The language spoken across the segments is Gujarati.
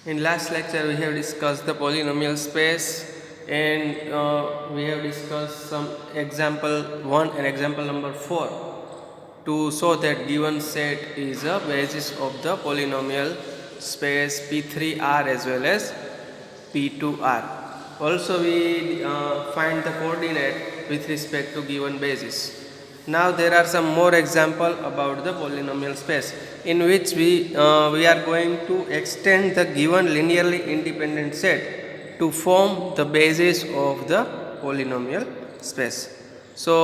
In last lecture, we have discussed the polynomial space, and we have discussed some example 1 and example number 4 to show that given set is a basis of the polynomial space P3R as well as P2R. Also, we find the coordinate with respect to given basis. Now there are some more example about the polynomial space in which we are going to extend the given linearly independent set to form the basis of the polynomial space. So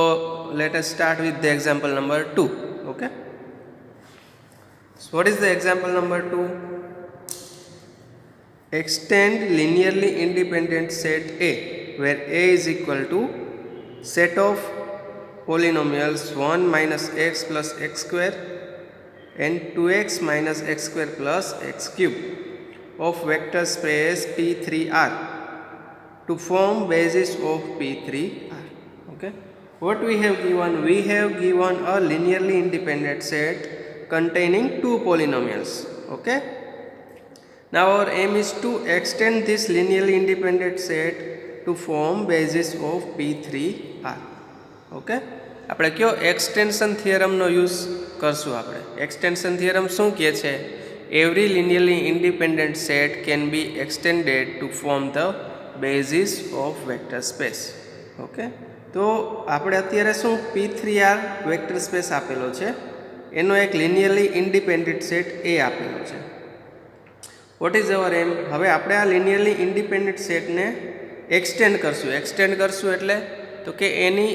let us start with the example number 2. Okay. So what is the example number 2? Extend linearly independent set A, where A is equal to set of polynomials 1 minus x plus x square and 2x minus x square plus x cube of vector space P3R to form basis of P3R. Okay. What we have given? We have given a linearly independent set containing two polynomials. Okay. Now our aim is to extend this linearly independent set to form basis of P3R. Okay. આપણે કયો એક્સટેન્શન થિયરમનો યુઝ કરશું. આપણે એક્સટેન્શન થિયરમ શું કહે છે? Every linearly independent set can be extended to form the basis of vector space. Okay. તો આપણે અત્યારે શું P3R વેક્ટર સ્પેસ આપેલો છે, એનો એક લિનિયરલી ઇન્ડિપેન્ડન્ટ સેટ એ આપેલો છે. વોટ ઇઝ અવર એમ? હવે આપણે આ લિનિયરલી ઇન્ડિપેન્ડન્ટ સેટને એક્સટેન્ડ કરશું એટલે તો કે એની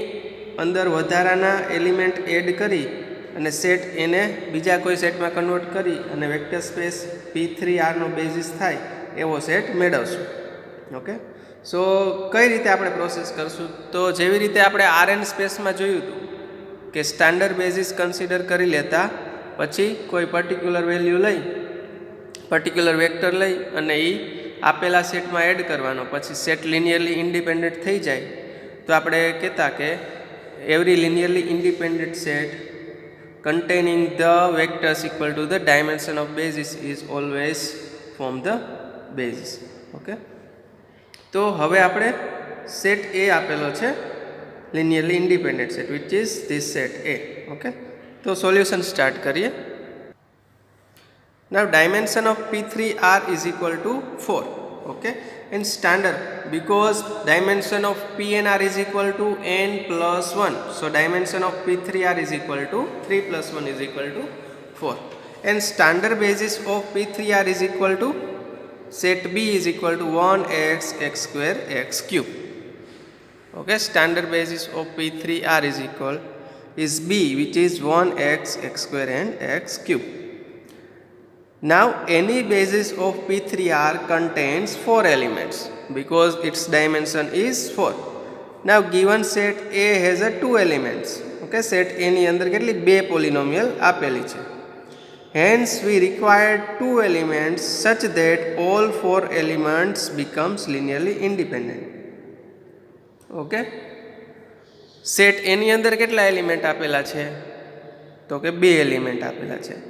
અંદર વધારાના એલિમેન્ટ એડ કરી અને સેટ એને બીજા કોઈ સેટમાં કન્વર્ટ કરી અને વેક્ટર સ્પેસ P3Rનો બેઝિસ થાય એવો સેટ મેળવશું. ઓકે. સો કઈ રીતે આપણે પ્રોસેસ કરશું? તો જેવી રીતે આપણે Rn સ્પેસમાં જોયું હતું કે સ્ટાન્ડર્ડ બેઝિસ કન્સિડર કરી લેતા પછી કોઈ પર્ટિક્યુલર વેલ્યુ લઈ પર્ટિક્યુલર વેક્ટર લઈ અને એ આપેલા સેટમાં એડ કરવાનો, પછી સેટ લિનિયરલી ઇન્ડિપેન્ડન્ટ થઈ જાય તો આપણે કહેતા કે every linearly independent set containing the vectors equal to the dimension of basis is always form the basis. Okay. તો હવે આપણે સેટ એ આપેલો છે linearly independent set which is this set A. Okay. તો સોલ્યુશન સ્ટાર્ટ કરીએ. Now dimension of P3R is equal to 4. Okay. And standard, because dimension of P and R is equal to n plus 1. So dimension of P3R is equal to 3 plus 1 is equal to 4. And standard basis of P3R is equal to set B is equal to 1x x square x cube. Okay. Standard basis of P3R is B, which is 1x x square and x cube. Now any basis of P3R contains 4 elements because its dimension is 4. Now given set A has a 2 elements. Okay, set A ની અંદર કેટલી બે પોલિનોમિયલ આપેલી છે. Hence we require 2 elements such that all 4 elements becomes linearly independent. Okay. Set A ની અંદર કેટલા એલિમેન્ટ આપેલા છે? તો કે બે એલિમેન્ટ આપેલા છે.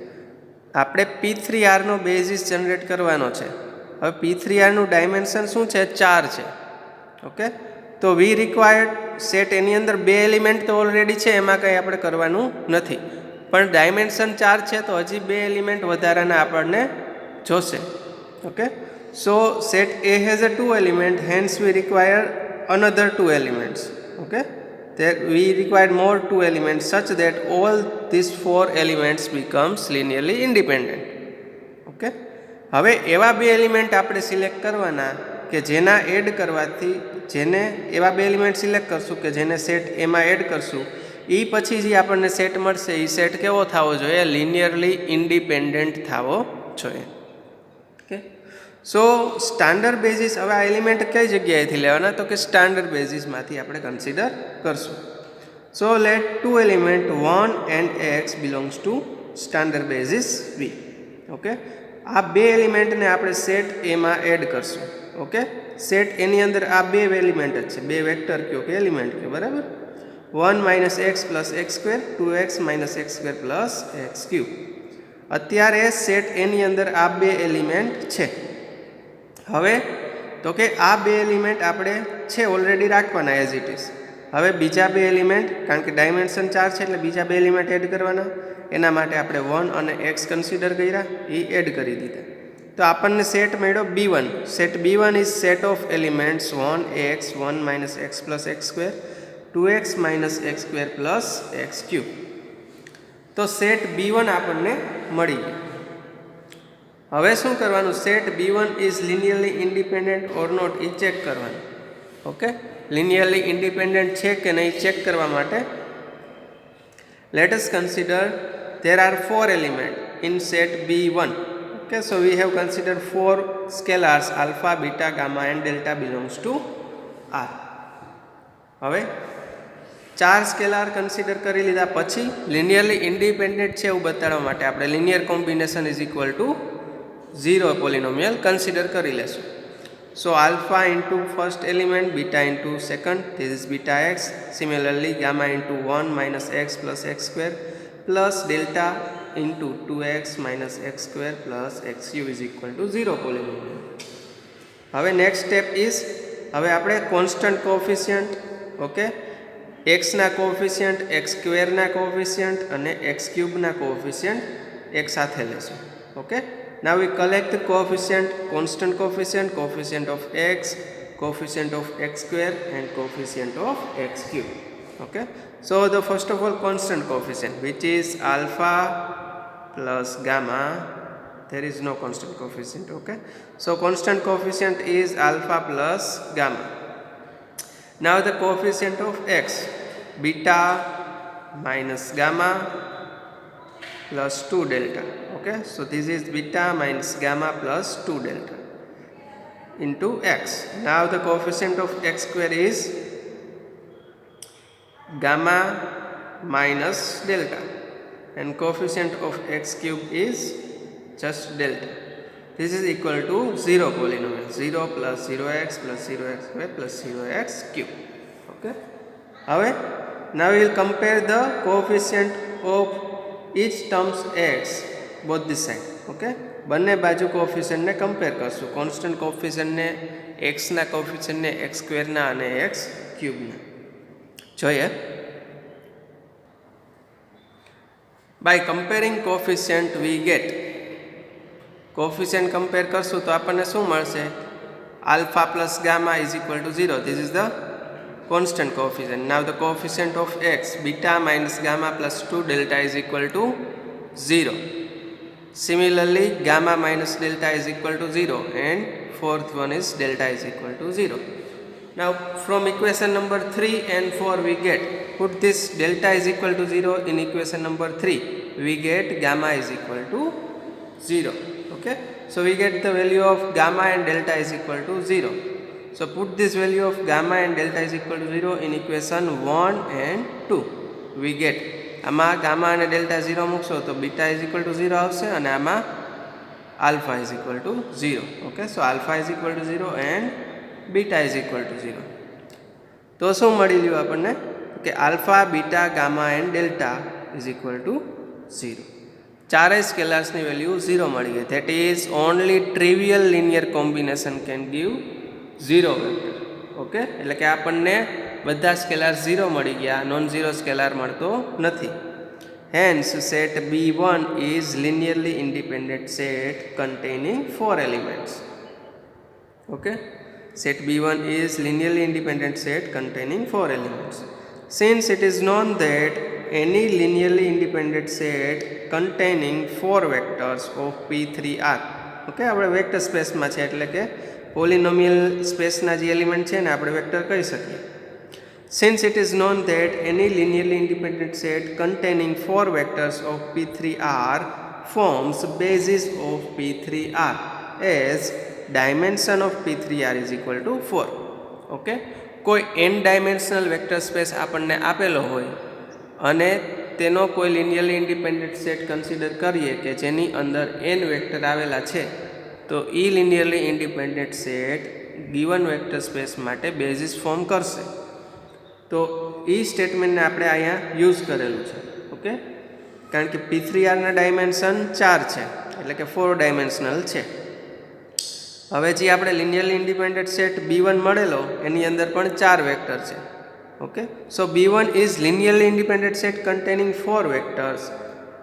આપણે P3Rનો બેઝિસ જનરેટ કરવાનો છે. હવે P3Rનું ડાયમેન્શન શું છે? 4 છે. ઓકે. તો વી રિક્વાયર્ડ સેટ એની અંદર બે એલિમેન્ટ તો ઓલરેડી છે, એમાં કંઈ આપણે કરવાનું નથી, પણ ડાયમેન્શન 4 છે તો હજી બે એલિમેન્ટ વધારાના આપણને જોશે. Okay. So set A has a 2 element, hence we require another 2 elements. Okay. That we require more 2 elements such that all these 4 elements becomes linearly independent. Okay. હવે એવા બે એલિમેન્ટ આપણે સિલેક્ટ કરવાના કે જેના એડ કરવાથી એવા બે એલિમેન્ટ સિલેક્ટ કરશું કે જેને સેટ એમાં એડ કરશું એ પછી જે આપણને સેટ મળશે એ સેટ કેવો થવો જોઈએ? લિનિયરલી ઇન્ડિપેન્ડન્ટ થવો જોઈએ. ઓકે. સો સ્ટાન્ડર્ડ બેઝિસ, હવે આ એલિમેન્ટ કઈ જગ્યાએથી લેવાના? તો કે સ્ટાન્ડર્ડ બેઝિસમાંથી આપણે કન્સિડર કરશું. So let 2 element 1 and x belongs to standard basis V. Okay. આ બે એલિમેન્ટને આપણે સેટ એમાં એડ કરશું. ઓકે. સેટ એની અંદર આ બે એલિમેન્ટ જ છે, બે વેક્ટર કયો કે એલિમેન્ટ કયો, બરાબર? 1 minus x plus x square, 2x minus x square plus x cube. અત્યારે સેટ એની અંદર આ બે એલિમેન્ટ છે. હવે તો કે આ બે એલિમેન્ટ આપણે છે ઓલરેડી રાખવાના એઝ ઇટ ઇઝ. હવે બીજા બે એલિમેન્ટ, કારણ કે ડાયમેન્શન 4 છે એટલે બીજા બે એલિમેન્ટ એડ કરવાના. એના માટે આપણે 1 અને x કન્સિડર કર્યા, એ એડ કરી દીધા. તો આપણને સેટ મળ્યો B1. Set B1 is set of elements 1x 1 minus x plus x square 2x minus x square plus x cube. તો સેટ B1 આપણને મળી ગયો. હવે શું કરવાનું? Set B1 is linearly independent or not એ ચેક કરવાનું. ઓકે, લિનિયરલી ઇન્ડિપેન્ડન્ટ છે કે નહીં ચેક કરવા માટે let us consider there are 4 elements in set B1. Okay, so we have considered 4 scalars alpha, beta, gamma and delta belongs to R. હવે 4 સ્કેલાર કન્સિડર કરી લીધા પછી લિનિયરલી ઇન્ડિપેન્ડન્ટ છે એવું બતાડવા માટે આપણે linear combination is equal to 0 પોલિનોમિયલ consider કરી લેશું. So alpha into first element, beta into second, this is beta x. Similarly, gamma into 1 minus x plus x square plus delta into 2x minus x square plus x cube is equal to 0 polynomial. હવે next step is, હવે આપણે constant coefficient, okay, x ના coefficient, x square ના coefficient અને x cube ના coefficient એક સાથે લેશું. Okay. Now we collect the coefficient, constant coefficient, coefficient of x, coefficient of x square and coefficient of x cube. Okay. So the first of all constant coefficient, which is alpha plus gamma. There is no constant coefficient. Okay. So constant coefficient is alpha plus gamma. Now the coefficient of x, beta minus gamma plus 2 delta. Okay, so this is beta minus gamma plus 2 delta into x. Now the coefficient of x square is gamma minus delta and coefficient of x cube is just delta. This is equal to 0 polynomial, 0 plus 0x plus 0x square plus 0x cube. Okay. Now we will compare the coefficient of each terms x both this side. Okay, બંને બાજુ કોફિશિયન્ટ ને કમ્પેર કરશું. કોન્સ્ટન્ટ કોફિશિયન્ટ ને x ના કોફિશિયન્ટ ને x સ્ક્વેર ના અને x ક્યુબ ના. જોઈએ. By comparing coefficient we get, coefficient compare કરશું તો આપણને શું મળશે? alpha plus gamma is equal to 0. This is the constant coefficient. Now the coefficient of x, beta minus gamma plus 2 delta is equal to 0. Similarly, gamma minus delta is equal to 0 and fourth one is delta is equal to 0. Now from equation number 3 and 4 we get, put this delta is equal to 0 in equation number 3, we get gamma is equal to 0. Okay, so we get the value of gamma and delta is equal to 0. So put this value of gamma and delta is equal to 0 in equation 1 and 2. We get, આમાં ગામા અને ડેલ્ટા 0 મૂકશો તો બીટા ઇઝ ઇક્વલ ટુ 0 આવશે અને આમાં alpha is equal to 0. Okay, so alpha is equal to 0 and beta is equal to 0. તો શું મળી ગયું આપણને? કે alpha, beta, gamma and delta is equal to 0. ચારેય સ્કેલર્સની વેલ્યુ 0 મળી ગઈ. That is only trivial linear combination can give 0 vector. Okay, એટલે કે આપણને બધા સ્કેલાર 0 મળી ગયા, નોન ઝીરો સ્કેલાર મળતો નથી. Hence set B1 is linearly independent set containing 4 elements. Okay, set B1 is linearly independent set containing 4 elements. Since it is known that any linearly independent set containing 4 vectors of P3R, okay, આપણે વેક્ટર સ્પેસમાં છે એટલે કે પોલિનોમિયલ સ્પેસના જે એલિમેન્ટ છે ને આપણે વેક્ટર કહી શકીએ. Since it is known that any linearly independent set containing 4 vectors of P3R forms basis of P3R as dimension of P3R is equal to 4. Okay, કોઈ n ડાયમેન્શનલ વેક્ટર સ્પેસ આપણને આપેલો હોય અને તેનો કોઈ લિનિયરલી ઇન્ડિપેન્ડન્ટ સેટ કન્સિડર કરીએ કે જેની અંદર n વેક્ટર આવેલા છે તો એ linearly independent set given vector space માટે બેઝિસ ફોર્મ કરશે. તો એ સ્ટેટમેન્ટને આપણે અહીંયા યુઝ કરેલું છે. ઓકે, કારણ કે P3Rના ડાયમેન્શન 4 છે એટલે કે 4 ડાયમેન્શનલ છે. હવે જે આપણે લિનિયરલી ઇન્ડિપેન્ડન્ટ સેટ B1 મળેલો એની અંદર પણ 4 વેક્ટર છે. Okay, so B1 is linearly independent set containing 4 vectors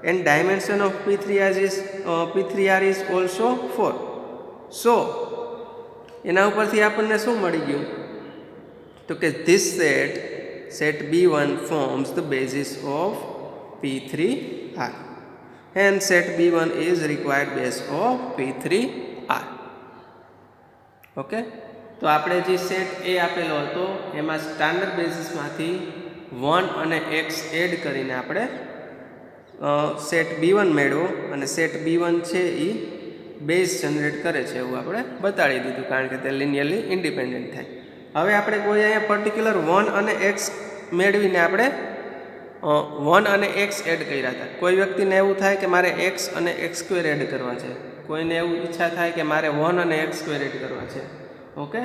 and dimension of P3R is also 4. સો એના ઉપરથી આપણને શું મળી ગયું તો કે this set B1 forms the basis of P3R and set B1 is required base of P3R. Okay, તો આપણે જે સેટ એ આપેલો હતો એમાં સ્ટાન્ડર્ડ બેઝિસમાંથી 1 અને x એડ કરીને આપણે સેટ B1 મેળવો અને સેટ B1 છે એ બેઝ જનરેટ કરે છે એવું આપણે બતાડી દીધું, કારણ કે તે લિનિયરલી ઇન્ડિપેન્ડન્ટ થાય. હવે આપણે કોઈ અહીંયા પર્ટિક્યુલર 1 અને x મેળવીને આપણે 1 અને x એડ કર્યા હતા. કોઈ વ્યક્તિને એવું થાય કે મારે x અને x² એડ કરવા છે, કોઈને એવું ઈચ્છા થાય કે મારે 1 અને x² એડ કરવા છે. ઓકે,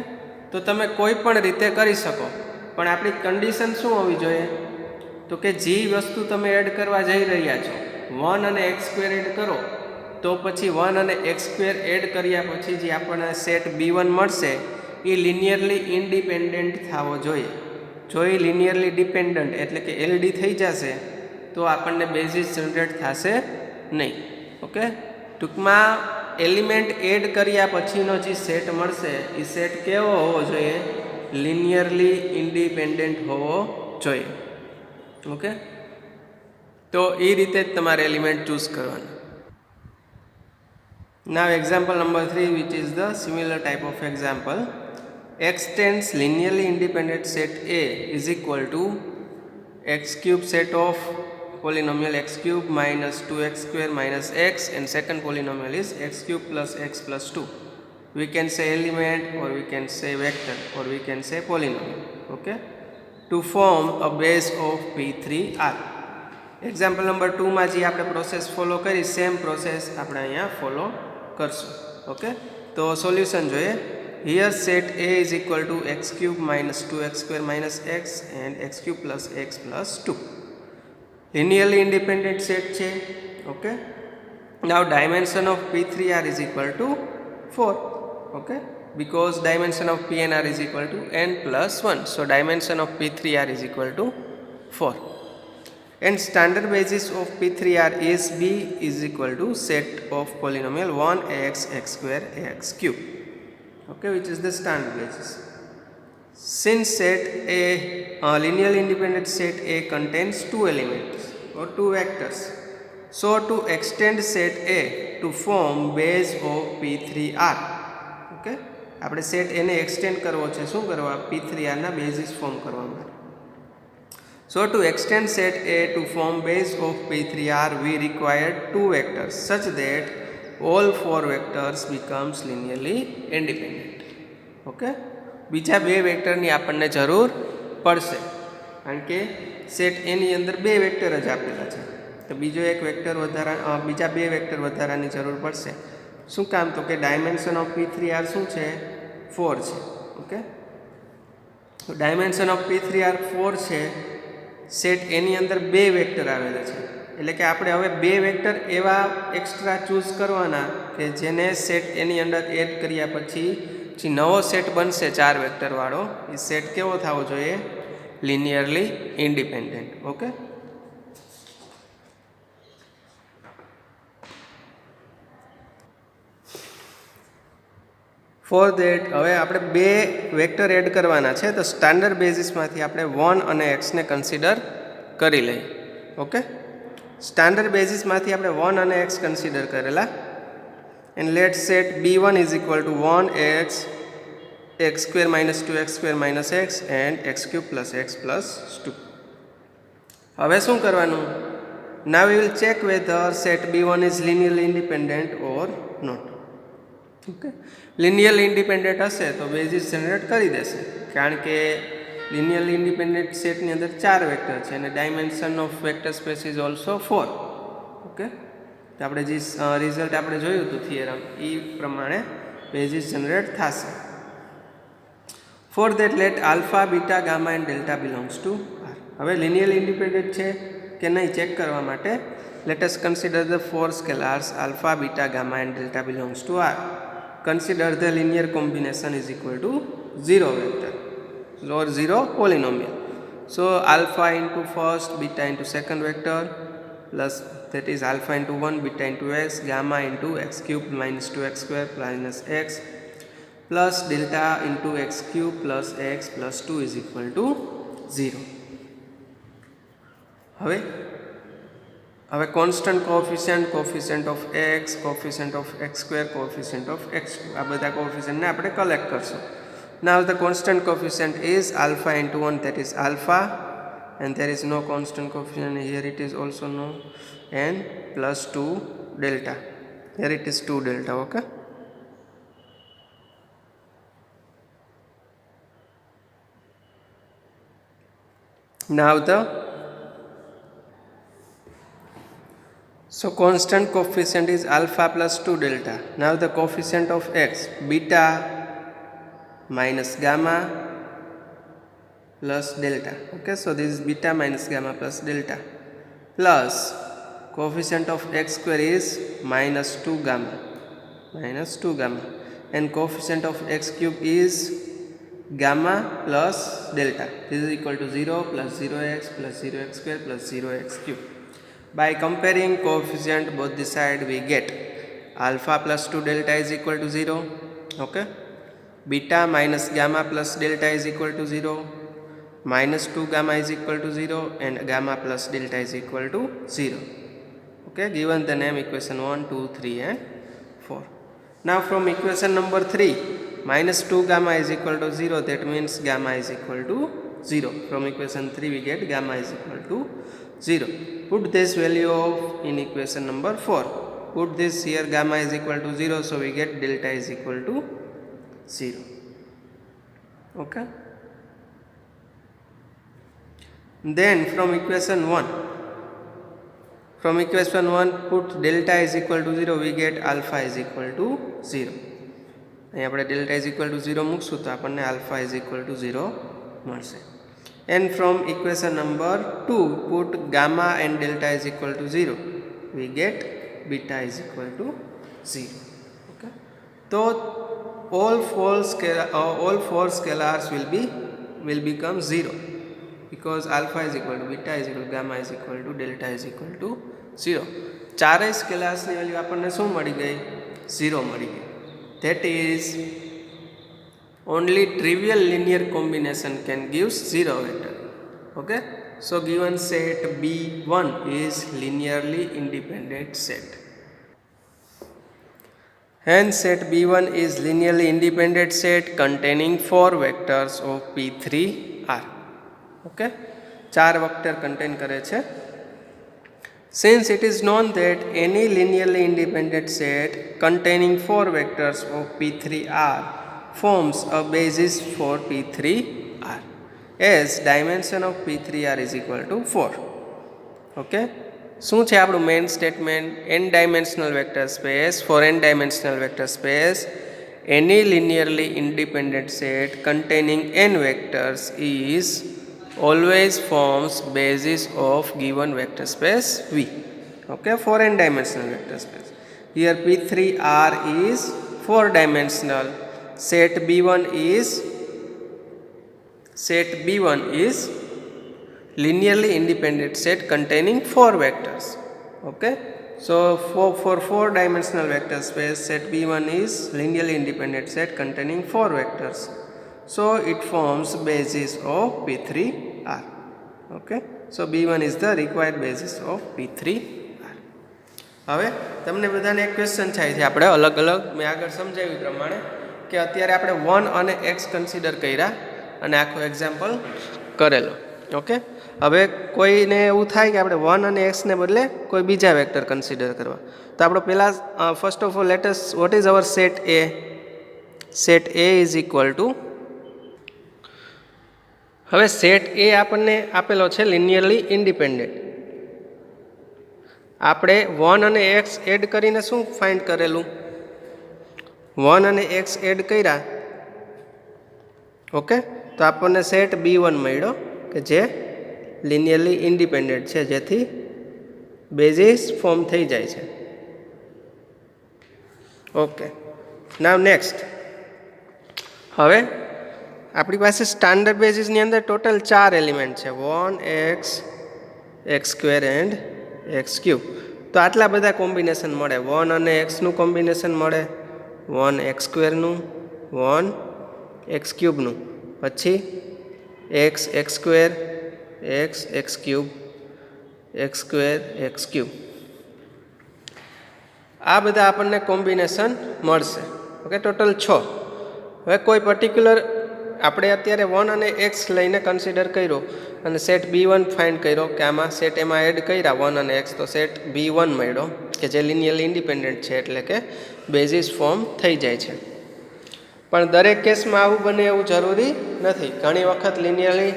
તો તમે કોઈ પણ રીતે કરી શકો, પણ આપણી કન્ડિશન શું હોવી જોઈએ તો કે જે વસ્તુ તમે એડ કરવા જઈ રહ્યા છો 1 અને x² એડ કરો તો પછી 1 અને x² એડ કર્યા પછી જે આપણને સેટ B1 મળશે એ લિનિયરલી ઇન્ડિપેન્ડન્ટ થવો જોઈએ. જો એ લિનિયરલી ડિપેન્ડન્ટ એટલે કે LD થઈ જશે તો આપણને બેઝિસ જનરેટ થશે નહીં. ઓકે, ટૂંકમાં એલિમેન્ટ એડ કર્યા પછીનો જે સેટ મળશે એ સેટ કેવો હોવો જોઈએ? લિનિયરલી ઇન્ડિપેન્ડન્ટ હોવો જોઈએ. ઓકે, તો એ રીતે જ તમારે એલિમેન્ટ ચૂઝ કરવાનું. Now example number 3, which is the similar type of example. Extends linearly independent set A is equal to x cube set of polynomial x cube minus 2x square minus x, and second polynomial is x cube plus x plus 2. We can say element, or we can say vector, or we can say polynomial. Okay, to form a base of P3R. Example number 2માં જે આપણે પ્રોસેસ ફોલો કરી સેમ પ્રોસેસ આપણે અહીંયા ફોલો કરશું. ઓકે, તો સોલ્યુશન જોઈએ. Here set A is equal to x cube minus 2x square minus x and x cube plus x plus 2. Linearly independent set છે. Okay, now dimension of P3R is equal to 4. Okay, because dimension of PNR is equal to n plus 1. So dimension of P3R is equal to 4. And standard basis of P3R is B is equal to set of polynomial 1x x square x cube. Okay, which is the standard basis. Since set A, linearly independent set A contains 2 elements or 2 vectors, so to extend set A to form base of P3R. Okay, આપણે સેટ એને એક્સટેન્ડ કરવો છે, શું કરવા? P3R ના બેઝિસ ફોર્મ કરવા માટે. So to extend set A to form base of P3R, we required 2 vectors such that all 4 vectors becomes linearly independent. Okay, બીજા 2 વેક્ટરની આપણને જરૂર પડશે, કારણ કે સેટ એની અંદર 2 વેક્ટર જ આપેલા છે, તો બીજો એક વેક્ટર બીજા 2 વેક્ટર વધારાની જરૂર પડશે. શું કામ? તો કે ડાયમેન્શન ઓફ P3R શું છે? 4 છે. ઓકે, તો ડાયમેન્શન ઓફ P3R 4 છે. સેટ એની અંદર 2 વેક્ટર આવેલા છે, એટલે કે આપણે હવે 2 વેક્ટર એવા એક્સ્ટ્રા ચૂઝ કરવાના કે જેને સેટ એની અંદર એડ કર્યા પછી જે નવો સેટ બનશે 4 વેક્ટરવાળો એ સેટ કેવો થવો જોઈએ? Linearly independent. Okay, for that હવે આપણે 2 વેક્ટર એડ કરવાના છે, તો સ્ટાન્ડર્ડ બેઝિસમાંથી આપણે 1 અને એક્સને કન્સિડર કરી લઈએ. ઓકે, સ્ટાન્ડર્ડ બેઝિસમાંથી આપણે 1 અને એક્સ કન્સિડર કરેલા, and let set B1 is equal to 1x x square minus 2x square minus x and x cube plus x plus 2. હવે શું કરવાનું? Now we will check whether set B1 is linearly independent or not. Okay, linearly independent હશે તો બેઝિસ જનરેટ કરી દેશે, કારણ કે લિનિયરલી ઇન્ડિપેન્ડન્ટ સેટની અંદર 4 વેક્ટર છે અને dimension of vector space is also 4. Okay, તો આપણે જે રિઝલ્ટ આપણે જોયું હતું થિયરમ એ પ્રમાણે બેઝિસ જનરેટ થશે. For that let alpha beta gamma and delta belongs to R. હવે લિનિયરલી ઇન્ડિપેન્ડન્ટ છે કે નહીં ચેક કરવા માટે let us consider the 4 scalars alpha, beta, gamma and delta belongs to R. consider the linear combination is equal to 0 vector or 0 polynomial. So alpha into first, beta into second vector, plus that is alpha into 1, beta into x, gamma into x cube minus 2x square minus x, plus delta into x cube plus x plus 2 is equal to 0. હવે constant coefficient of x, coefficient of x square, coefficient of x2, આ બધા કોફિશિયન્ટને આપણે કલેક્ટ કરશું. Now the constant coefficient is alpha into 1, that is alpha, and there is no constant coefficient here, it is also no, and plus 2 delta, here it is 2 delta. Okay, now so constant coefficient is alpha plus 2 delta. Now the coefficient of x, beta minus gamma plus delta. Okay, so this is beta minus gamma plus delta, plus coefficient of x square is minus 2 gamma, and coefficient of x cube is gamma plus delta. This is equal to 0 plus 0x plus 0x square plus 0x cube. By comparing coefficient both the side, we get alpha plus 2 delta is equal to 0. Okay, beta minus gamma plus delta is equal to 0, minus 2 gamma is equal to 0, and gamma plus delta is equal to 0. Okay, given the name equation 1, 2, 3 and 4. Now from equation number 3, minus 2 gamma is equal to 0, that means gamma is equal to 0. From equation 3 we get gamma is equal to 0. Put this value of in equation number 4. Put this here, gamma is equal to 0, so we get delta is equal to 0. Okay. Then from equation 1, put delta is equal to 0, we get alpha is equal to 0. અહીં આપણે delta is equal to 0 મૂકશું તો આપણને alpha is equal to 0 મળશે. And from equation number 2, put gamma and delta is equal to 0, we get beta is equal to 0. Okay, so all four scalars will become 0, because alpha is equal to beta is equal to gamma is equal to delta is equal to 0. ચારેય સ્કેલાર્સની વેલ્યુ આપણને શું મળી ગઈ? 0 મળી ગઈ. That is, only trivial linear combination can give 0 vector. Okay, so given set B1 is linearly independent set. Hence set B1 is linearly independent set containing 4 vectors of P3R. Okay, 4 vector contain કરે છે. Since it is known that any linearly independent set containing 4 vectors of P3R forms a basis for P3R, as dimension of P3R is equal to 4. Okay, શું છે આપણું main statement? n dimensional vector space, for n dimensional vector space, any linearly independent set containing n vectors is always forms basis of given vector space V. Okay, for n dimensional vector space. Here P3R is 4 dimensional. Set B1 is linearly independent set containing 4 vectors. Okay, so for 4 dimensional vector space, set B1 is linearly independent set containing 4 vectors, so it forms basis of P3R. Okay, so B1 is the required basis of P3R. હવે તમને બધાને એક ક્વેશ્ચન થાય છે, આપણે અલગ અલગ મેં આગળ સમજાવ્યું પ્રમાણે કે અત્યારે આપણે 1 અને x કન્સિડર કર્યા અને આખો એક્ઝામ્પલ કરેલો. ઓકે, હવે કોઈને એવું થાય કે આપણે 1 અને x ને બદલે કોઈ બીજા વેક્ટર કન્સિડર કરવા, તો આપણે પહેલાં first of all let us what is our set A. Set A is equal two, હવે સેટ A આપણને આપેલો છે લિનિયરલી ઇન્ડિપેન્ડન્ટ. આપણે 1 અને x એડ કરીને શું ફાઇન્ડ કરેલું? 1 અને x એડ કર્યા. ઓકે, તો આપણને સેટ B1 મળ્યો કે જે લિનિયરલી ઇન્ડિપેન્ડન્ટ છે, જેથી બેઝિસ ફોર્મ થઈ જાય છે. ઓકે, નાવ નેક્સ્ટ, હવે આપણી પાસે સ્ટાન્ડર્ડ બેઝિસની અંદર ટોટલ 4 એલિમેન્ટ છે, 1x, x square and x cube. તો આટલા બધા કોમ્બિનેશન મળે, 1 અને xનું કોમ્બિનેશન મળે, 1x સ્ક્વેરનું, 1 x ક્યુબનું, પછી x square, x cube, x square, x cube. આ બધા આપણને કોમ્બિનેશન મળશે. Okay, total 6. હવે કોઈ પર્ટિક્યુલર આપણે અત્યારે 1 અને x લઈને કન્સિડર કર્યો અને સેટ B1 ફાઇન્ડ કર્યો કે આમાં સેટ એમાં એડ કર્યા 1 અને x, તો સેટ B1 મળ્યો કે જે લિનિયરલી ઇન્ડિપેન્ડન્ટ છે, એટલે કે બેઝિસ ફોર્મ થઈ જાય છે. પણ દરેક કેસમાં આવું બને એવું જરૂરી નથી. ઘણી વખત લિનિયરલી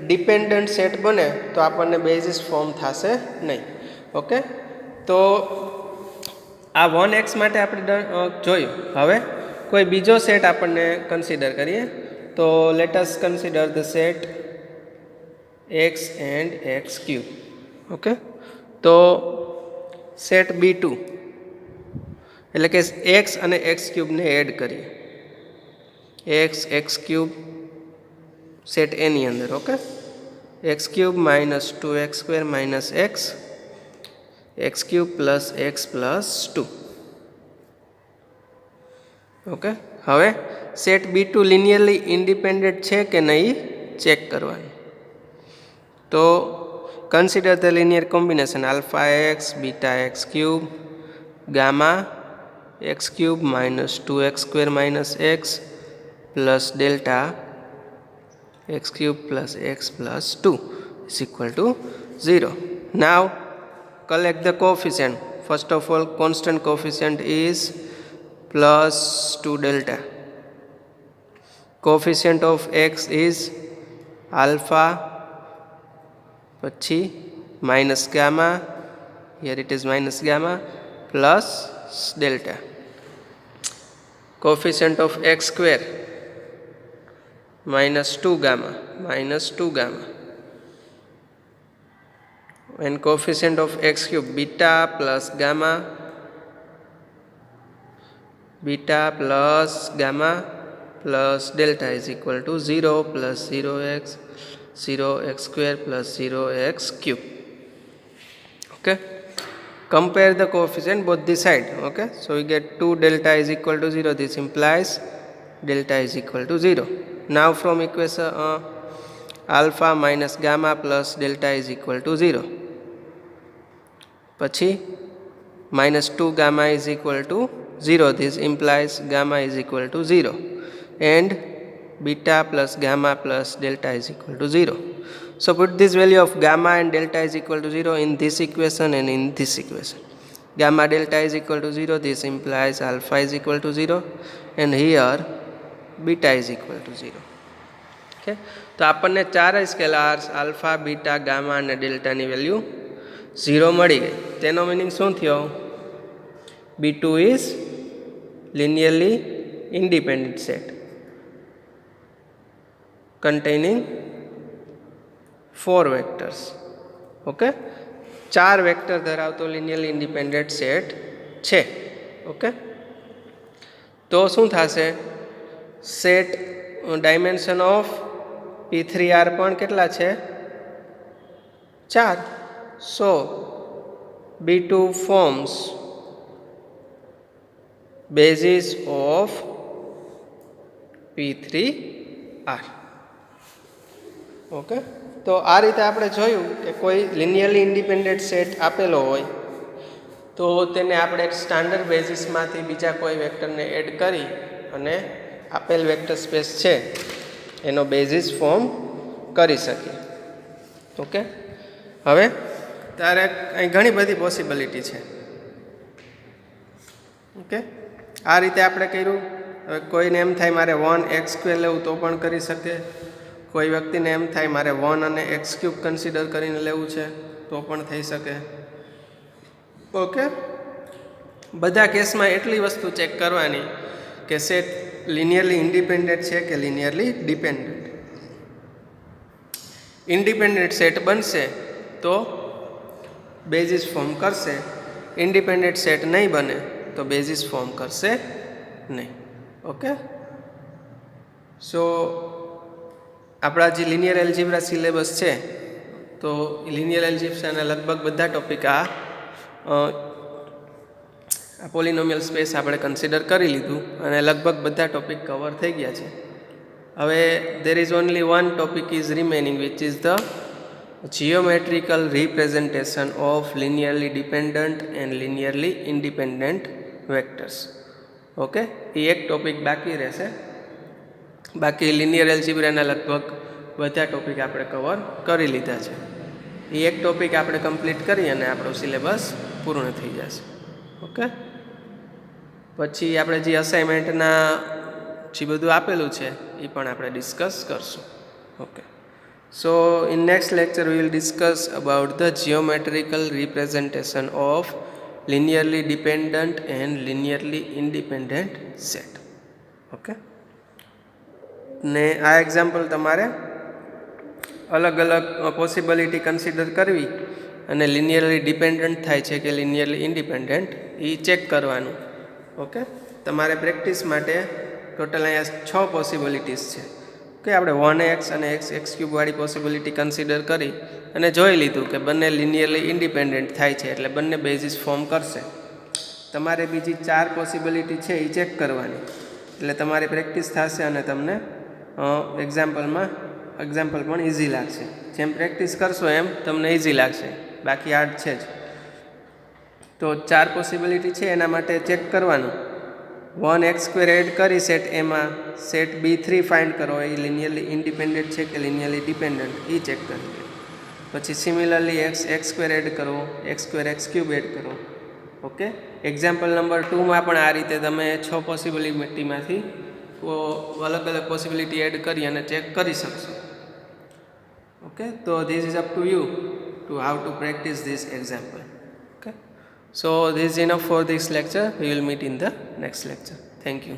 ડિપેન્ડન્ટ સેટ બને તો આપણને બેઝિસ ફોર્મ થશે નહીં. ઓકે, તો આ 1x માટે આપણે જોયું. હવે કોઈ બીજો સેટ આપણને કન્સિડર કરીએ, તો let us consider the set x and x cube. Okay, તો સેટ B2 એટલે કે x અને x ક્યુબને એડ કરીએ, x ક્યુબ સેટ એની અંદર. Okay, x cube minus 2x square minus x cube plus x plus 2. Okay, હવે સેટ B2 લિનિયરલી ઇન્ડિપેન્ડન્ટ છે કે નહીં ચેક કરવાનું. તો consider the linear combination alpha x beta x cube gamma x cube minus 2x square minus x plus delta x cube plus x plus 2 is equal to 0. Now collect the coefficient. First of all, constant coefficient is plus 2 delta. Coefficient of x is alpha, પછી minus gamma, here it is minus gamma, plus delta. Coefficient of x square minus 2 gamma, and coefficient of x cube beta plus gamma plus delta is equal to 0 plus 0x square plus 0x cube. Okay, compare the coefficient both the side. Okay, so we get 2 delta is equal to 0. This implies delta is equal to 0. Now from equation alpha minus gamma plus delta is equal to 0. પછી minus 2 gamma is equal to 0. This implies gamma is equal to 0. And beta plus gamma plus delta is equal to 0. So put this value of gamma and delta is equal to 0 in this equation and in this equation. Gamma delta is equal to 0. This implies alpha is equal to 0. And here beta is equal to 0. Okay. તો આપણને 4 સ્કેલાર્સ આલ્ફા, બીટા, ગામા અને ડેલ્ટાની વેલ્યુ 0 મળી ગઈ. તેનો મિનિંગ શું થયો? B2 is linearly independent set containing 4 vectors. Okay, 4 vector ધરાવતો linearly independent set છે. ઓકે, તો શું થશે? સેટ ડાયમેન્શન ઓફ P3R પણ કેટલા છે? 4. So B2 forms basis of P3R. Okay, તો આ રીતે આપણે જોયું કે કોઈ લિનિયરલી ઇન્ડિપેન્ડન્ટ સેટ આપેલો હોય તો તેને આપણે એક સ્ટાન્ડર્ડ બેઝિસમાંથી બીજા કોઈ વેક્ટરને એડ કરી અને આપેલ વેક્ટર સ્પેસ છે એનો બેઝિસ ફોર્મ કરી શકીએ. ઓકે, હવે ત્યારે અહીં ઘણી બધી પોસિબિલિટી છે. ઓકે, આ રીતે આપણે કર્યું. હવે કોઈને એમ થાય મારે 1x સ્ક્વેર લેવું તો પણ કરી શકે. કોઈ વ્યક્તિને એમ થાય મારે 1 અને x ક્યુબ કન્સિડર કરીને લેવું છે તો પણ થઈ શકે. ઓકે, બધા કેસમાં એટલી વસ્તુ ચેક કરવાની કે સેટ લિનિયરલી ઇન્ડિપેન્ડન્ટ છે કે લિનિયરલી ડિપેન્ડન્ટ. ઇન્ડિપેન્ડન્ટ સેટ બનશે તો બેઝિસ ફોર્મ કરશે, ઇન્ડિપેન્ડન્ટ સેટ નહીં બને તો બેઝિસ ફોર્મ કરશે નહીં. ઓકે, સો આપણા જે લિનિયર એલ્જિબ્રા સિલેબસ છે તો લિનિયર એલ્જિબ્રાના લગભગ બધા ટોપિક આ પોલિનોમિયલ સ્પેસ આપણે કન્સિડર કરી લીધું અને લગભગ બધા ટોપિક કવર થઈ ગયા છે. હવે there is only one topic is remaining, which is the geometrical representation of linearly dependent and linearly independent vectors. Okay, એ એક ટોપિક બાકી રહેશે. બાકી લિનિયર એલ્જિબ્રાના લગભગ બધા ટોપિક આપણે કવર કરી લીધા છે. એ એક ટોપિક આપણે કમ્પ્લીટ કરી અને આપણો સિલેબસ પૂર્ણ થઈ જશે. ઓકે, પછી આપણે જે અસાઇનમેન્ટના જે બધું આપેલું છે એ પણ આપણે ડિસ્કસ કરશું. Okay, so in next lecture we will discuss about the geometrical representation of linearly dependent and linearly independent set. Okay, ને આ એક્ઝામ્પલ તમારે અલગ અલગ પોસિબિલિટી કન્સિડર કરવી અને લિનિયરલી ડિપેન્ડન્ટ થાય છે કે લિનિયરલી ઇન્ડિપેન્ડન્ટ એ ચેક કરવાનું. ઓકે, તમારે પ્રેક્ટિસ માટે ટોટલ અહીંયા 6 પોસિબિલિટીઝ છે. કે આપણે 1x અને x ક્યુબ વાળી પોસિબિલિટી કન્સિડર કરી અને જોઈ લીધું કે બંને લિનિયરલી ઇન્ડિપેન્ડન્ટ થાય છે એટલે બંને બેઝિસ ફોર્મ કરશે. તમારે બીજી 4 પોસિબિલિટી છે એ ચેક કરવાની એટલે તમારી પ્રેક્ટિસ થશે અને તમને એક્ઝામ્પલ પણ ઇઝી લાગશે. જેમ પ્રેક્ટિસ કરશો એમ તમને ઇઝી લાગશે, બાકી હાર્ડ છે જ. તો 4 પોસિબિલિટી છે એના માટે ચેક કરવાનું. 1x² એડ કરી સેટ એમાં સેટ B3 ફાઇન્ડ કરો, એ લિનિયરલી ઇન્ડિપેન્ડન્ટ છે કે લિનિયરલી ડિપેન્ડન્ટ એ ચેક કરી લો. પછી સિમિલરલી x² એડ કરો, x² x³ એડ કરો. ઓકે, એક્ઝામ્પલ નંબર 2માં પણ આ રીતે તમે 6 પોસિબિલિટીમાંથી અલગ અલગ પોસિબિલિટી એડ કરી અને ચેક કરી શકશો. ઓકે, તો this is up to you to how to practice this example. Okay, so this is enough for this lecture. We will meet in the next lecture. Thank you.